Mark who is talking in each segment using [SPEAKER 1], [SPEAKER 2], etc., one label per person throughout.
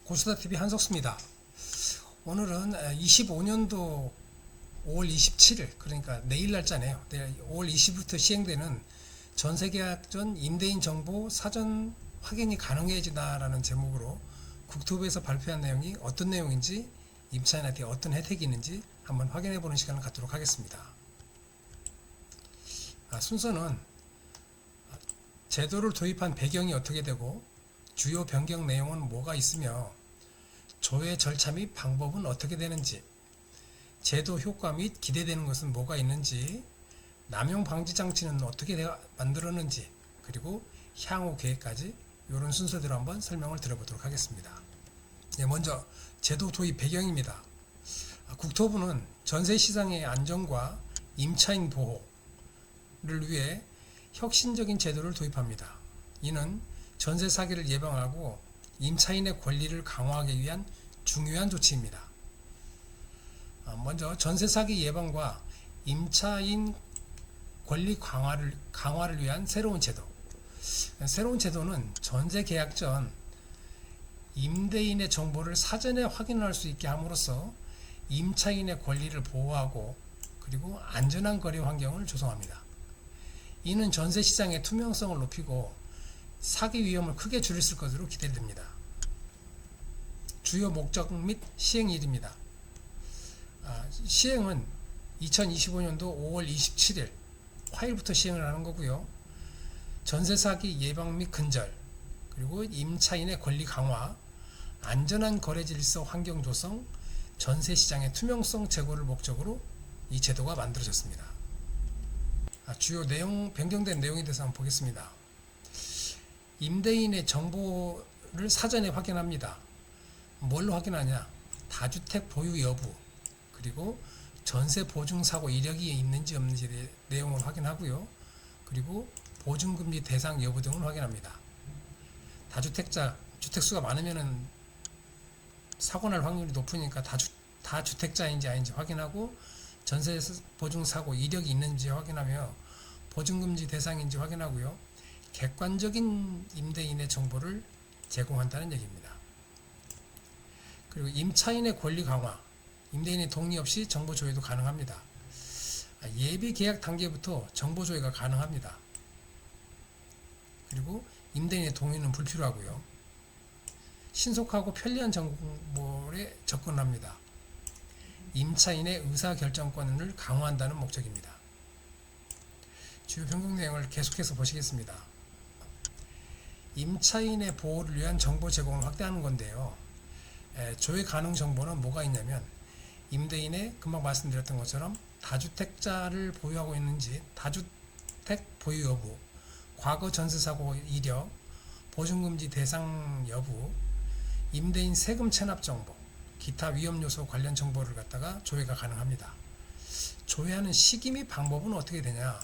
[SPEAKER 1] 고수다TV 한석수입니다. 오늘은 25년도 5월 27일, 그러니까 내일 날짜네요. 내일 5월 20일부터 시행되는 전세계약 전 임대인 정보 사전 확인이 가능해진다라는 제목으로 국토부에서 발표한 내용이 어떤 내용인지, 임차인한테 어떤 혜택이 있는지 한번 확인해보는 시간을 갖도록 하겠습니다. 순서는 제도를 도입한 배경이 어떻게 되고, 주요 변경 내용은 뭐가 있으며, 조회 절차 및 방법은 어떻게 되는지, 제도 효과 및 기대되는 것은 뭐가 있는지, 남용 방지 장치는 어떻게 만들었는지, 그리고 향후 계획까지 이런 순서대로 한번 설명을 드려보도록 하겠습니다. 먼저 제도 도입 배경입니다. 국토부는 전세 시장의 안정과 임차인 보호를 위해 혁신적인 제도를 도입합니다. 이는 전세 사기를 예방하고 임차인의 권리를 강화하기 위한 중요한 조치입니다. 먼저 전세 사기 예방과 임차인 권리 강화를 위한 새로운 제도. 새로운 제도는 전세 계약 전 임대인의 정보를 사전에 확인할 수 있게 함으로써 임차인의 권리를 보호하고 그리고 안전한 거래 환경을 조성합니다. 이는 전세 시장의 투명성을 높이고 사기 위험을 크게 줄일 것으로 기대됩니다. 주요 목적 및 시행일입니다. 시행은 2025년도 5월 27일 화요일부터 시행을 하는 거고요. 전세 사기 예방 및 근절, 그리고 임차인의 권리 강화, 안전한 거래 질서 환경 조성, 전세 시장의 투명성 제고를 목적으로 이 제도가 만들어졌습니다. 주요 내용, 변경된 내용에 대해서 한번 보겠습니다. 임대인의 정보를 사전에 확인합니다. 뭘로 확인하냐? 다주택 보유 여부, 그리고 전세 보증 사고 이력이 있는지 없는지 내용을 확인하고요. 그리고 보증금리 대상 여부 등을 확인합니다. 다주택자, 주택수가 많으면은 사고 날 확률이 높으니까 다주택자인지 아닌지 확인하고, 전세 보증 사고 이력이 있는지 확인하며 보증금지 대상인지 확인하고요. 객관적인 임대인의 정보를 제공한다는 얘기입니다. 그리고 임차인의 권리 강화, 임대인의 동의 없이 정보 조회도 가능합니다. 예비 계약 단계부터 정보 조회가 가능합니다. 그리고 임대인의 동의는 불필요하고요. 신속하고 편리한 정보에 접근합니다. 임차인의 의사결정권을 강화한다는 목적입니다. 주요 변경 내용을 계속해서 보시겠습니다. 임차인의 보호를 위한 정보 제공을 확대하는 건데요. 조회 가능 정보는 뭐가 있냐면, 임대인의 금방 말씀드렸던 것처럼 다주택자를 보유하고 있는지, 다주택 보유 여부, 과거 전세 사고 이력, 보증금지 대상 여부, 임대인 세금 체납 정보, 기타 위험 요소 관련 정보를 갖다가 조회가 가능합니다. 조회하는 시기 및 방법은 어떻게 되냐?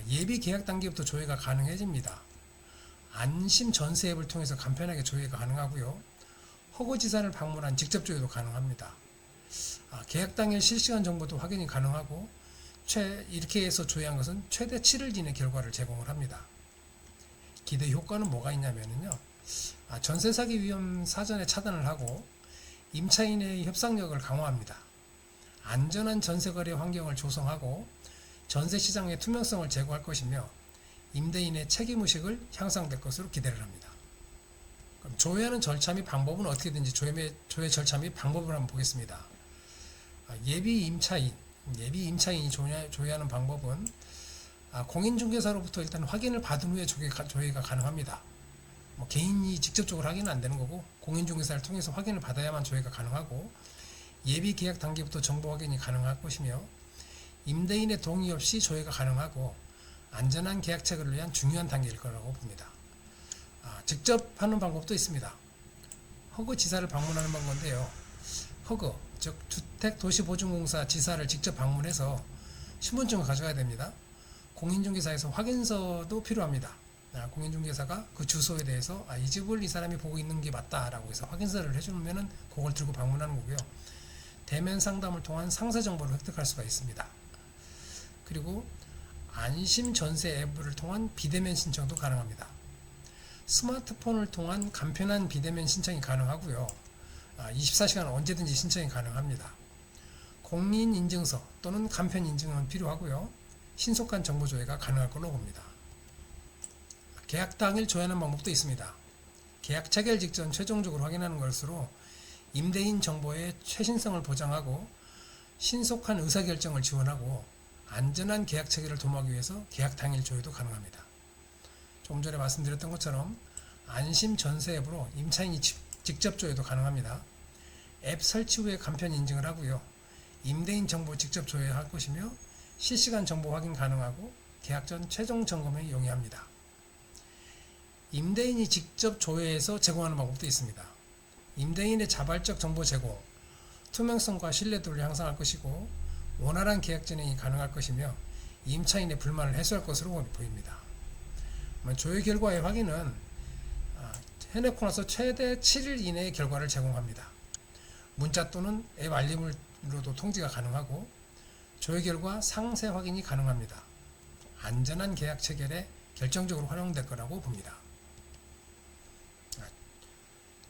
[SPEAKER 1] 예비 계약 단계부터 조회가 가능해집니다. 안심 전세 앱을 통해서 간편하게 조회가 가능하고요. 허구지사를 방문한 직접 조회도 가능합니다. 계약 당일 실시간 정보도 확인이 가능하고, 이렇게 해서 조회한 것은 최대 7일 이내 결과를 제공을 합니다. 기대 효과는 뭐가 있냐면요. 전세 사기 위험 사전에 차단을 하고 임차인의 협상력을 강화합니다. 안전한 전세 거래 환경을 조성하고 전세 시장의 투명성을 제고할 것이며, 임대인의 책임의식을 향상될 것으로 기대를 합니다. 그럼 조회하는 절차 및 방법은 어떻게 되는지 조회 절차 및 방법을 한번 보겠습니다. 예비 임차인이 조회하는 방법은 공인중개사로부터 일단 확인을 받은 후에 조회가 가능합니다. 개인이 직접적으로 확인은 안 되는 거고, 공인중개사를 통해서 확인을 받아야만 조회가 가능하고, 예비 계약 단계부터 정보 확인이 가능할 것이며, 임대인의 동의 없이 조회가 가능하고 안전한 계약 체결을 위한 중요한 단계일 거라고 봅니다. 직접 하는 방법도 있습니다. 허그 지사를 방문하는 방법인데요. 허그, 즉 주택도시보증공사 지사를 직접 방문해서 신분증을 가져가야 됩니다. 공인중개사에서 확인서도 필요합니다. 공인중개사가 그 주소에 대해서 이 집을 이 사람이 보고 있는 게 맞다라고 해서 확인서를 해주면은 그걸 들고 방문하는 거고요. 대면 상담을 통한 상세 정보를 획득할 수가 있습니다. 그리고 안심 전세 앱을 통한 비대면 신청도 가능합니다. 스마트폰을 통한 간편한 비대면 신청이 가능하고요. 24시간 언제든지 신청이 가능합니다. 공인인증서 또는 간편인증은 필요하고요. 신속한 정보 조회가 가능할 걸로 봅니다. 계약 당일 조회하는 방법도 있습니다. 계약 체결 직전 최종적으로 확인하는 것으로 임대인 정보의 최신성을 보장하고 신속한 의사결정을 지원하고 안전한 계약 체결을 도모하기 위해서 계약 당일 조회도 가능합니다. 조금 전에 말씀드렸던 것처럼 안심 전세 앱으로 임차인이 직접 조회도 가능합니다. 앱 설치 후에 간편 인증을 하고요. 임대인 정보 직접 조회할 것이며 실시간 정보 확인 가능하고 계약 전 최종 점검에 용이합니다. 임대인이 직접 조회해서 제공하는 방법도 있습니다. 임대인의 자발적 정보 제공, 투명성과 신뢰도를 향상할 것이고 원활한 계약 진행이 가능할 것이며 임차인의 불만을 해소할 것으로 보입니다. 조회 결과의 확인은 해놓고 나서 최대 7일 이내의 결과를 제공합니다. 문자 또는 앱 알림으로도 통지가 가능하고 조회 결과 상세 확인이 가능합니다. 안전한 계약 체결에 결정적으로 활용될 거라고 봅니다.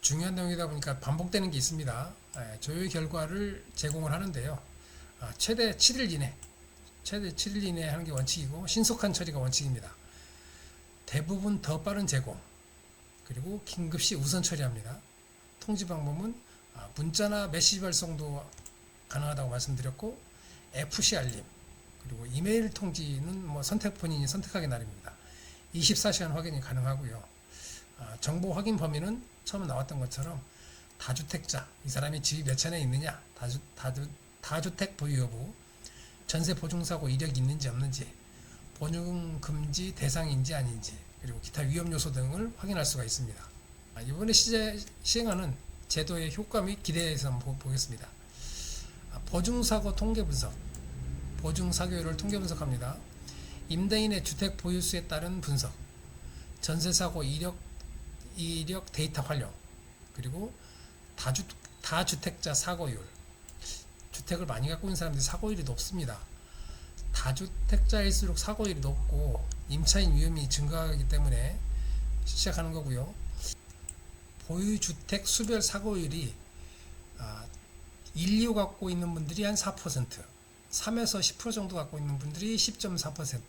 [SPEAKER 1] 중요한 내용이다 보니까 반복되는 게 있습니다. 조회 결과를 제공을 하는데요. 최대 7일 이내 하는 게 원칙이고 신속한 처리가 원칙입니다. 대부분 더 빠른 제공, 그리고 긴급시 우선 처리합니다. 통지 방법은 문자나 메시지 발송도 가능하다고 말씀드렸고 FC 알림, 그리고 이메일 통지는 본인이 선택하기 나름입니다. 24시간 확인이 가능하고요. 정보 확인 범위는 처음 나왔던 것처럼 다주택자, 이 사람이 집이 몇 채나 있느냐, 다주택 보유 여부, 전세 보증사고 이력이 있는지 없는지, 보증 금지 대상인지 아닌지, 그리고 기타 위험 요소 등을 확인할 수가 있습니다. 이번에 시행하는 제도의 효과 및 기대에서 한번 보겠습니다. 보증사고 통계 분석, 보증사고율을 통계 분석합니다. 임대인의 주택 보유수에 따른 분석, 전세사고 이력 데이터 활용, 그리고 다주택자 사고율, 주택을 많이 갖고 있는 사람들이 사고율이 높습니다. 다주택자일수록 사고율이 높고 임차인 위험이 증가하기 때문에 시작하는 거고요. 보유주택 수별 사고율이 1, 2호 갖고 있는 분들이 한 4%, 3에서 10% 정도 갖고 있는 분들이 10.4%,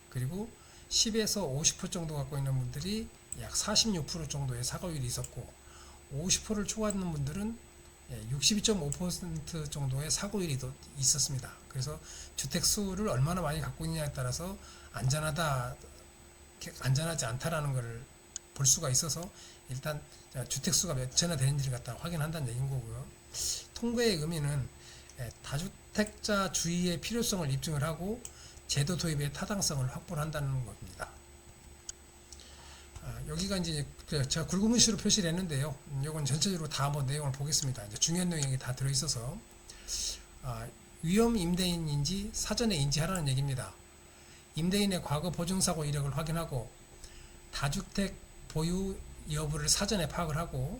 [SPEAKER 1] 그리고 10에서 50% 정도 갖고 있는 분들이 약 46% 정도의 사고율이 있었고 50%를 초과하는 분들은 62.5% 정도의 사고율이 있었습니다. 그래서 주택 수를 얼마나 많이 갖고 있느냐에 따라서 안전하지 않다라는 것을 볼 수가 있어서 일단 주택 수가 몇 채나 되는지를 갖다 확인한다는 얘기인 거고요. 통계의 의미는 다주택자 주의의 필요성을 입증을 하고 제도 도입의 타당성을 확보를 한다는 겁니다. 여기가 이제 제가 굵은 글씨로 표시를 했는데요. 이건 전체적으로 다 한번 내용을 보겠습니다. 이제 중요한 내용이 다 들어있어서 위험 임대인인지 사전에 인지하라는 얘기입니다. 임대인의 과거 보증사고 이력을 확인하고 다주택 보유 여부를 사전에 파악을 하고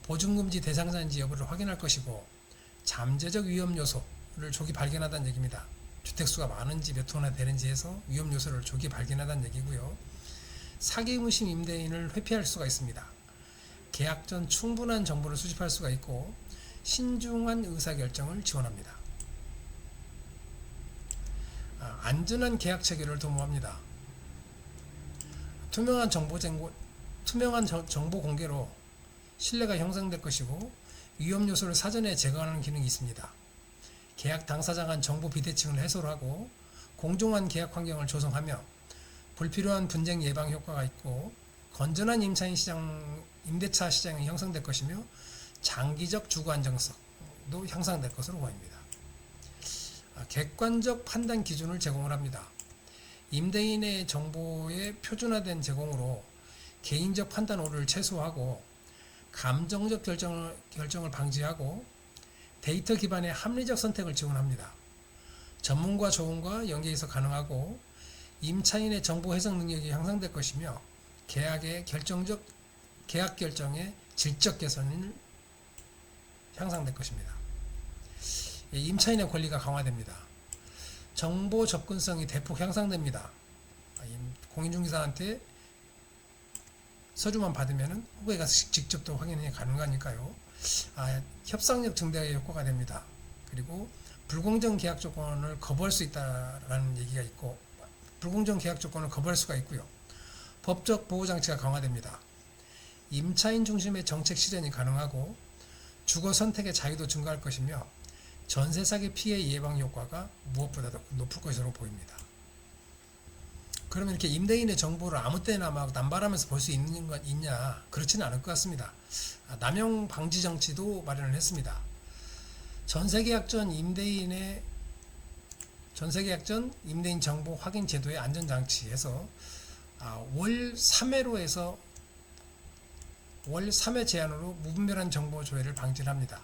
[SPEAKER 1] 보증금지 대상자인지 여부를 확인할 것이고 잠재적 위험 요소를 조기 발견하다는 얘기입니다. 주택수가 많은지 몇 호나 되는지 해서 위험 요소를 조기 발견하다는 얘기고요. 사기 의무심 임대인을 회피할 수가 있습니다. 계약 전 충분한 정보를 수집할 수가 있고 신중한 의사결정을 지원합니다. 안전한 계약 체결을 도모합니다. 투명한 정보 공개로 신뢰가 형성될 것이고 위험 요소를 사전에 제거하는 기능이 있습니다. 계약 당사자 간 정보 비대칭을 해소를 하고 공정한 계약 환경을 조성하며 불필요한 분쟁 예방 효과가 있고 건전한 임대차 시장이 형성될 것이며 장기적 주거 안정성도 향상될 것으로 보입니다. 객관적 판단 기준을 제공을 합니다. 임대인의 정보의 표준화된 제공으로 개인적 판단 오류를 최소화하고 감정적 결정을 방지하고 데이터 기반의 합리적 선택을 지원합니다. 전문가 조언과 연계해서 가능하고 임차인의 정보 해석 능력이 향상될 것이며 계약 결정의 질적 개선을 향상될 것입니다. 임차인의 권리가 강화됩니다. 정보 접근성이 대폭 향상됩니다. 공인중개사한테 서류만 받으면은 후보에 가서 직접 또 확인이 가능하니까요. 협상력 증대의 효과가 됩니다. 그리고 불공정 계약 조건을 거부할 수 있다라는 얘기가 있고, 불공정 계약 조건을 거부할 수가 있고요. 법적 보호 장치가 강화됩니다. 임차인 중심의 정책 실현이 가능하고 주거 선택의 자유도 증가할 것이며 전세 사기 피해 예방 효과가 무엇보다도 높을 것으로 보입니다. 그러면 이렇게 임대인의 정보를 아무 때나 막 남발하면서 볼 수 있는 건 있냐? 그렇지는 않을 것 같습니다. 남용 방지 정치도 마련을 했습니다. 전세 계약 전 임대인 정보 확인 제도의 안전 장치에서 월 3회로 해서 월 3회 제한으로 무분별한 정보 조회를 방지를 합니다.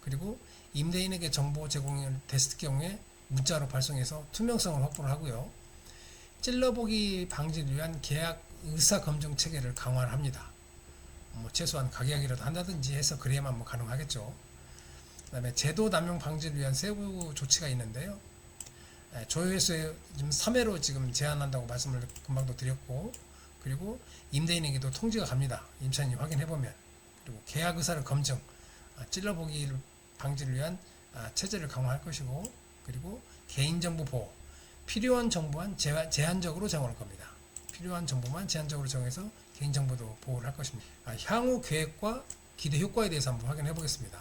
[SPEAKER 1] 그리고 임대인에게 정보 제공을 됐을 경우에 문자로 발송해서 투명성을 확보를 하고요. 찔러보기 방지를 위한 계약 의사 검증 체계를 강화를 합니다. 최소한 가계약이라도 한다든지 해서 그래야만 가능하겠죠. 그다음에 제도 남용 방지를 위한 세부 조치가 있는데요. 조회수에 지금 3회로 지금 제한한다고 말씀을 금방도 드렸고, 그리고 임대인에게도 통지가 갑니다. 임차인이 확인해보면. 그리고 계약 의사를 검증, 찔러보기 방지를 위한 체제를 강화할 것이고, 그리고 개인정보 보호, 필요한 정보만 제한적으로 정할 겁니다. 필요한 정보만 제한적으로 정해서 개인정보도 보호를 할 것입니다. 향후 계획과 기대 효과에 대해서 한번 확인해 보겠습니다.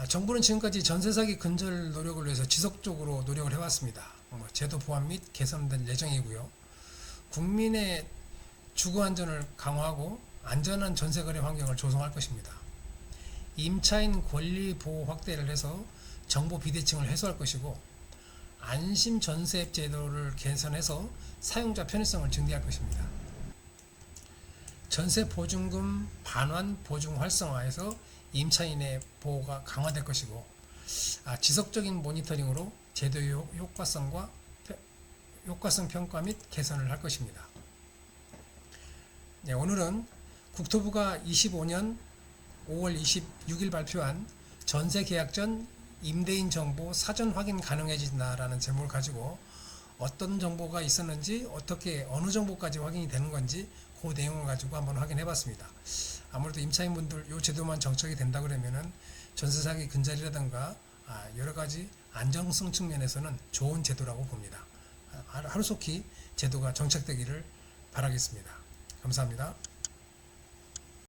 [SPEAKER 1] 정부는 지금까지 전세 사기 근절 노력을 위해서 지속적으로 노력을 해왔습니다. 제도 보완 및 개선될 예정이고요. 국민의 주거 안전을 강화하고 안전한 전세 거래 환경을 조성할 것입니다. 임차인 권리 보호 확대를 해서 정보 비대칭을 해소할 것이고, 안심 전세 앱 제도를 개선해서 사용자 편의성을 증대할 것입니다. 전세 보증금 반환 보증 활성화해서 임차인의 보호가 강화될 것이고, 지속적인 모니터링으로 제도의 효과성 평가 및 개선을 할 것입니다. 네, 오늘은 국토부가 25년 5월 26일 발표한 전세 계약 전 임대인 정보 사전 확인 가능해진다라는 제목을 가지고 어떤 정보가 있었는지, 어떻게 어느 정보까지 확인이 되는 건지 그 내용을 가지고 한번 확인해 봤습니다. 아무래도 임차인분들 이 제도만 정착이 된다 그러면은 전세 사기 근절이라든가 여러 가지 안정성 측면에서는 좋은 제도라고 봅니다. 하루속히 제도가 정착되기를 바라겠습니다. 감사합니다.